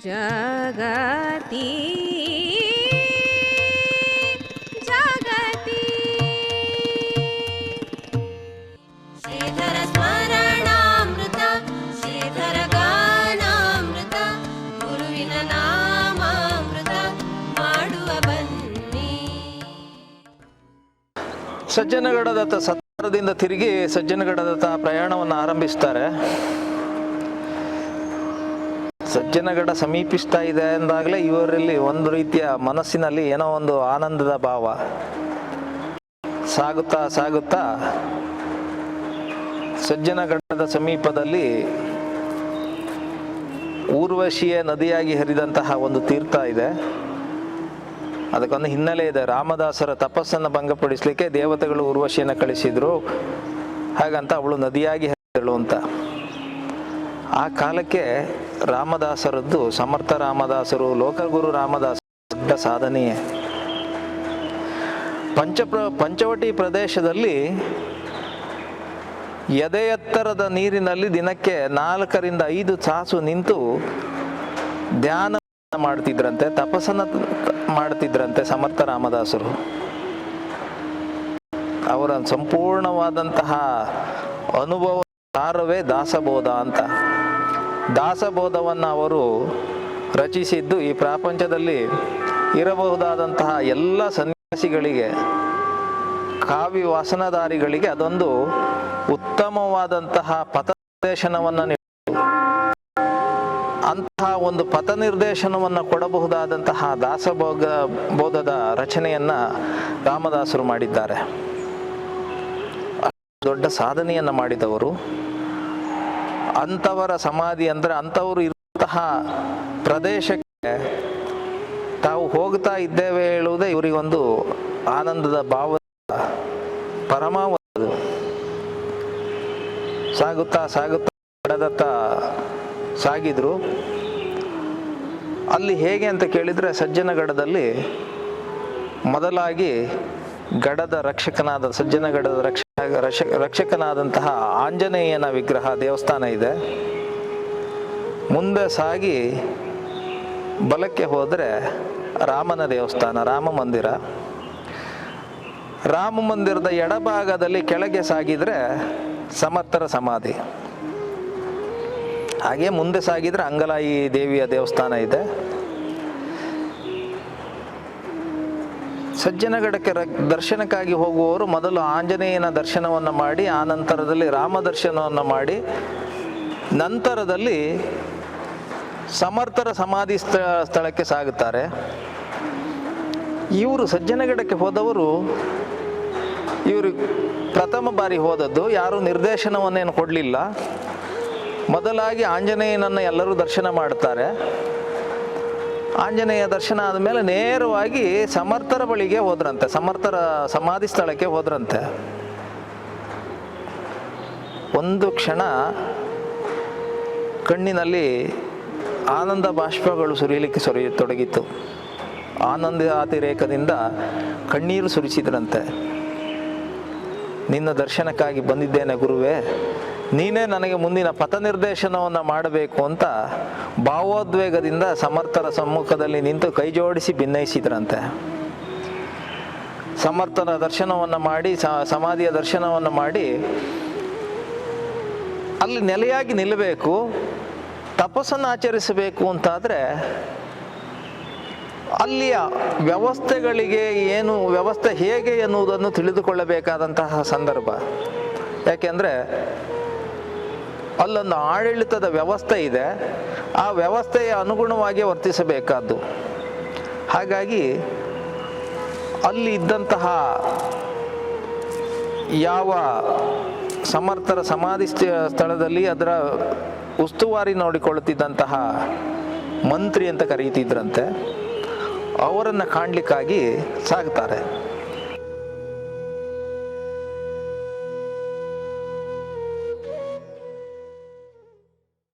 जगति जगति श्रीधर स्मरणामृत श्रीधर गानामृत गुरुविನ ನಾಮಾಮೃತ ಮಾಡುವ ಬನ್ನಿ. ಸಜ್ಜನಗಡದತ್ತ ಸತ್ತರದಿಂದ ತಿರುಗಿ ಸಜ್ಜನಗಡದತ್ತ ಪ್ರಯಾಣವನ್ನು ಆರಂಭಿಸ್ತಾರೆ. ಸಜ್ಜನಗಡ ಸಮೀಪಿಸ್ತಾ ಇದೆ ಅಂದಾಗಲೇ ಇವರಲ್ಲಿ ಒಂದು ರೀತಿಯ ಮನಸ್ಸಿನಲ್ಲಿ ಏನೋ ಒಂದು ಆನಂದದ ಭಾವ. ಸಾಗುತ್ತಾ ಸಾಗುತ್ತಾ ಸಜ್ಜನಗಡದ ಸಮೀಪದಲ್ಲಿ ಊರ್ವಶಿಯ ನದಿಯಾಗಿ ಹರಿದಂತಹ ಒಂದು ತೀರ್ಥ ಇದೆ. ಅದಕ್ಕೊಂದು ಹಿನ್ನೆಲೆ ಇದೆ. ರಾಮದಾಸರ ತಪಸ್ಸನ್ನು ಭಂಗಪಡಿಸಲಿಕ್ಕೆ ದೇವತೆಗಳು ಊರ್ವಶಿಯನ್ನು ಕಳಿಸಿದ್ರು, ಹಾಗಂತ ಅವಳು ನದಿಯಾಗಿ ಹರಿದಳು ಅಂತ. ಆ ಕಾಲಕ್ಕೆ ರಾಮದಾಸರದ್ದು, ಸಮರ್ಥ ರಾಮದಾಸರು, ಲೋಕಗುರು ರಾಮದಾಸರು ದೊಡ್ಡ ಸಾಧನೆಯೇ. ಪಂಚವಟಿ ಪ್ರದೇಶದಲ್ಲಿ ಎದೆ ಎತ್ತರದ ನೀರಿನಲ್ಲಿ ದಿನಕ್ಕೆ 4ರಿಂದ 5 ತಾಸು ನಿಂತು ಧ್ಯಾನ ಮಾಡ್ತಿದ್ರಂತೆ, ತಪಸ್ಸನ್ನ ಮಾಡ್ತಿದ್ರಂತೆ ಸಮರ್ಥ ರಾಮದಾಸರು. ಅವರ ಸಂಪೂರ್ಣವಾದಂತಹ ಅನುಭವ ಸಾರವೇ ದಾಸಬೋಧ ಅಂತ. ದಾಸಬೋಧವನ್ನು ಅವರು ರಚಿಸಿದ್ದು ಈ ಪ್ರಪಂಚದಲ್ಲಿ ಇರಬಹುದಾದಂತಹ ಎಲ್ಲ ಸನ್ಯಾಸಿಗಳಿಗೆ, ಕಾವ್ಯ ವಾಸನಧಾರಿಗಳಿಗೆ ಅದೊಂದು ಉತ್ತಮವಾದಂತಹ ಪಥನಿರ್ದೇಶನವನ್ನು ನೀಡಿತು. ಅಂತಹ ಒಂದು ಪಥ ನಿರ್ದೇಶನವನ್ನು ಕೊಡಬಹುದಾದಂತಹ ದಾಸಬೋಧದ ರಚನೆಯನ್ನು ರಾಮದಾಸರು ಮಾಡಿದ್ದಾರೆ. ದೊಡ್ಡ ಸಾಧನೆಯನ್ನು ಮಾಡಿದವರು. ಅಂಥವರ ಸಮಾಧಿ ಅಂದರೆ ಅಂಥವರು ಇರುವಂತಹ ಪ್ರದೇಶಕ್ಕೆ ತಾವು ಹೋಗ್ತಾ ಇದ್ದೇವೆ ಹೇಳುವುದೇ ಇವರಿಗೊಂದು ಆನಂದದ ಭಾವ, ಪರಮಾವಧಿ. ಸಾಗುತ್ತಾ ಸಾಗುತ್ತಾ ಗಡದತ್ತ ಸಾಗಿದ್ರು. ಅಲ್ಲಿ ಹೇಗೆ ಅಂತ ಕೇಳಿದರೆ, ಸಜ್ಜನಗಡದಲ್ಲಿ ಮೊದಲಾಗಿ ಗಡದ ರಕ್ಷಕನಾದ ಸಜ್ಜನಗಡದ ರಕ್ಷಕನಾದಂತಹ ಆಂಜನೇಯನ ವಿಗ್ರಹ ದೇವಸ್ಥಾನ ಇದೆ. ಮುಂದೆ ಸಾಗಿ ಬಲಕ್ಕೆ ಹೋದರೆ ರಾಮನ ದೇವಸ್ಥಾನ, ರಾಮ ಮಂದಿರ. ರಾಮ ಮಂದಿರದ ಎಡಭಾಗದಲ್ಲಿ ಕೆಳಗೆ ಸಾಗಿದರೆ ಸಮರ್ಥರ ಸಮಾಧಿ. ಹಾಗೆ ಮುಂದೆ ಸಾಗಿದರೆ ಅಂಗಲಾಯಿ ದೇವಿಯ ದೇವಸ್ಥಾನ ಇದೆ. ಸಜ್ಜನಗಡಕ್ಕೆ ದರ್ಶನಕ್ಕಾಗಿ ಹೋಗುವವರು ಮೊದಲು ಆಂಜನೇಯನ ದರ್ಶನವನ್ನು ಮಾಡಿ, ಆ ನಂತರದಲ್ಲಿ ರಾಮ ದರ್ಶನವನ್ನು ಮಾಡಿ, ನಂತರದಲ್ಲಿ ಸಮರ್ಥರ ಸಮಾಧಿ ಸ್ಥಳಕ್ಕೆ ಸಾಗುತ್ತಾರೆ. ಇವರು ಸಜ್ಜನಗಡಕ್ಕೆ ಹೋದವರು, ಇವರು ಪ್ರಥಮ ಬಾರಿ ಹೋದದ್ದು. ಯಾರೂ ನಿರ್ದೇಶನವನ್ನೇನು ಕೊಡಲಿಲ್ಲ. ಮೊದಲಾಗಿ ಆಂಜನೇಯನನ್ನು ಎಲ್ಲರೂ ದರ್ಶನ ಮಾಡ್ತಾರೆ. ಆಂಜನೇಯ ದರ್ಶನ ಆದಮೇಲೆ ನೇರವಾಗಿ ಸಮರ್ಥರ ಬಳಿಗೆ ಹೋದ್ರಂತೆ, ಸಮರ್ಥರ ಸಮಾಧಿ ಸ್ಥಳಕ್ಕೆ ಹೋದ್ರಂತೆ. ಒಂದು ಕ್ಷಣ ಕಣ್ಣಿನಲ್ಲಿ ಆನಂದ ಬಾಷ್ಪಗಳು ಸುರಿಯಲಿಕ್ಕೆ ತೊಡಗಿತ್ತು. ಆನಂದ ಅತಿರೇಕದಿಂದ ಕಣ್ಣೀರು ಸುರಿಸಿದ್ರಂತೆ. ನಿನ್ನ ದರ್ಶನಕ್ಕಾಗಿ ಬಂದಿದ್ದೇನೆ ಗುರುವೇ, ನೀನೇ ನನಗೆ ಮುಂದಿನ ಪಥ ನಿರ್ದೇಶನವನ್ನು ಮಾಡಬೇಕು ಅಂತ ಭಾವೋದ್ವೇಗದಿಂದ ಸಮರ್ಥರ ಸಮ್ಮುಖದಲ್ಲಿ ನಿಂತು ಕೈ ಜೋಡಿಸಿ ಭಿನ್ನಯಿಸಿದ್ರಂತೆ. ಸಮರ್ಥರ ದರ್ಶನವನ್ನು ಮಾಡಿ, ಸಮಾಧಿಯ ದರ್ಶನವನ್ನು ಮಾಡಿ ಅಲ್ಲಿ ನೆಲೆಯಾಗಿ ನಿಲ್ಲಬೇಕು, ತಪಸ್ಸನ್ನು ಆಚರಿಸಬೇಕು ಅಂತಾದರೆ ಅಲ್ಲಿಯ ವ್ಯವಸ್ಥೆಗಳಿಗೆ ಏನು ವ್ಯವಸ್ಥೆ ಹೇಗೆ ಎನ್ನುವುದನ್ನು ತಿಳಿದುಕೊಳ್ಳಬೇಕಾದಂತಹ ಸಂದರ್ಭ. ಯಾಕೆಂದರೆ ಅಲ್ಲೊಂದು ಆಡಳಿತದ ವ್ಯವಸ್ಥೆ ಇದೆ, ಆ ವ್ಯವಸ್ಥೆಯ ಅನುಗುಣವಾಗಿ ವರ್ತಿಸಬೇಕಾದ್ದು. ಹಾಗಾಗಿ ಅಲ್ಲಿ ಇದ್ದಂತಹ ಯಾವ ಸಮರ್ಥರ ಸಮಾಧಿ ಸ್ಥಳದಲ್ಲಿ ಅದರ ಉಸ್ತುವಾರಿ ನೋಡಿಕೊಳ್ಳುತ್ತಿದ್ದಂತಹ ಮಂತ್ರಿ ಅಂತ ಕರೀತಿದ್ರಂತೆ, ಅವರನ್ನು ಕಾಣಲಿಕ್ಕಾಗಿ ಸಾಗ್ತಾರೆ.